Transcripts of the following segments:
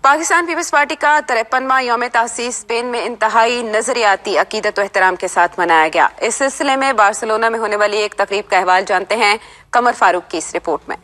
Pakistan peoples party का 53वां यौम तासीस Spain में इंतहाई नजरियाती अकीदत व एहतराम के साथ मनाया गया। इस सिलसिले में बार्सिलोना में होने वाली एक तकरीब का अहवाल जानते हैं कमर फारूक की इस रिपोर्ट में।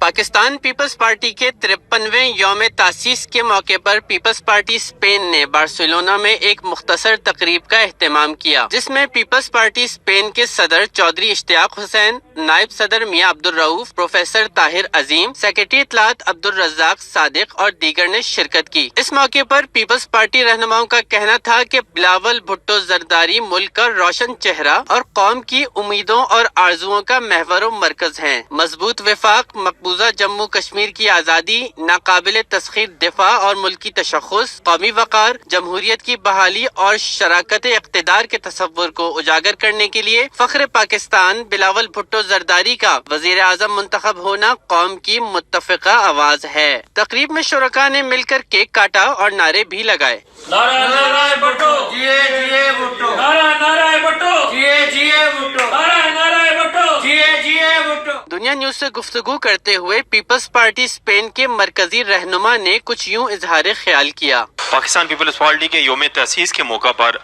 पाकिस्तान पीपल्स पार्टी के 53वें यौम तासीस के मौके पर पीपल्स पार्टी स्पेन ने बार्सिलोना में एक मुख्तसर तकरीब का एहतमाम किया, जिसमें पीपल्स पार्टी स्पेन के सदर चौधरी इश्तियाक हुसैन, नायब सदर मियां अब्दुल रऊफ, प्रोफेसर ताहिर अजीम, सेक्रेटरी इत्तलात अब्दुल रज़्ज़ाक सादिक और दीगर ने शिरकत की। इस मौके पर पीपल्स पार्टी रहनुमाओं का कहना था कि बिलावल भुट्टो जरदारी मुल्क का रोशन चेहरा और कौम की उम्मीदों और आरजुओं का महवर मरकज है। मजबूत विफाक, मकबूजा जम्मू कश्मीर की आज़ादी, नाकाबिल तस्खीर दिफा और मुल्की तशख़्ख़ुस, कौमी वक़ार, जमहूरियत की बहाली और शराकत इक़्तिदार के तसव्वुर को उजागर करने के लिए फ़ख्र पाकिस्तान बिलावल भुट्टो जरदारी का वज़ीर आज़म मुंतखब होना कौम की मुत्तफ़िक़ा आवाज़ है। तकरीब में शुरका ने मिलकर केक काटा और नारे भी लगाए। नारा नाराए भुट्टो, जिए जिए भुट्टो, नारा नाराए भुट्टो, जिए जिए भुट्टो, नारा नाराए भुट्टो, जिए जिए भुट्टो। दुनिया न्यूज से गुफ्तगू करते हुए पीपल्स पार्टी स्पेन के मरकजी रहनुमा ने कुछ यूं इजहार ख्याल किया। पाकिस्तान पीपल्स पार्टी के यौम तसीस के मौका पर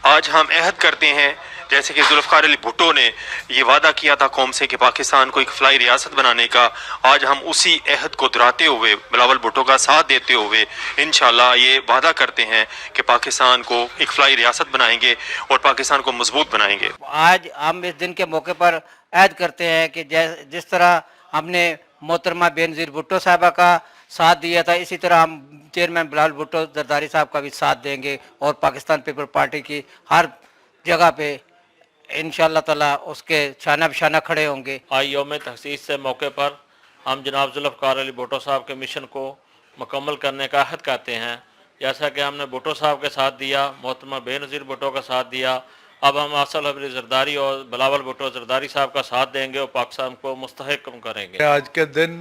आज हम अहद करते हैं, जैसे कि जुल्फ़िकार अली भुट्टो ने ये वादा किया था कौम से कि पाकिस्तान को एक फलाई रियासत बनाने का, आज हम उसी अहद को दोहराते हुए बिलावल भुट्टो का साथ देते हुए इंशाल्लाह ये वादा करते हैं कि पाकिस्तान को एक फलाई रियासत बनाएंगे और पाकिस्तान को मजबूत बनाएंगे। आज हम इस दिन के मौके पर अहद करते हैं कि जिस तरह हमने मोहतरमा बेनज़ीर भुट्टो साहबा का साथ दिया था, इसी तरह हम चेयरमैन बिलावल भुट्टो जरदारी साहब का भी साथ देंगे और पाकिस्तान पीपल पार्टी की हर जगह पे इंशाअल्लाह ताला उसके शाना बशाना खड़े होंगे। आज यौम तहसीस से मौके पर हम जनाब जुल्फ़िकार अली भुट्टो साहब के मिशन को मुकम्मल करने का अहद करते हैं। जैसा कि हमने भुट्टो साहब के साथ दिया, मोहतरमा बेनज़ीर भुट्टो का साथ दिया, अब हम आसल हबरी जरदारी और बिलावल भुट्टो जरदारी साहब का साथ देंगे और पाकिस्तान को मुस्तहकम करेंगे। आज के दिन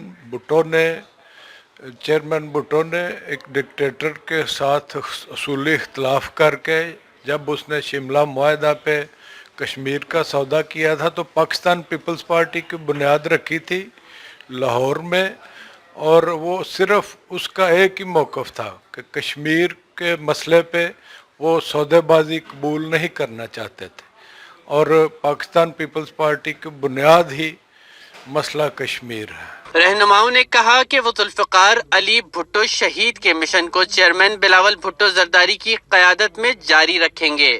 चेयरमैन भुट्टो ने एक डिक्टेटर के साथ असूली इख्तलाफ करके जब उसने शिमला मुआहदा पे कश्मीर का सौदा किया था तो पाकिस्तान पीपल्स पार्टी की बुनियाद रखी थी लाहौर में, और वो सिर्फ उसका एक ही मौक़िफ़ था कि कश्मीर के मसले पे वो सौदेबाजी कबूल नहीं करना चाहते थे, और पाकिस्तान पीपल्स पार्टी की बुनियाद ही मसला कश्मीर है। रहनुमाओं ने कहा कि वो जुल्फ़िकार अली भुट्टो शहीद के मिशन को चेयरमैन बिलावल भुट्टो जरदारी की क़यादत में जारी रखेंगे।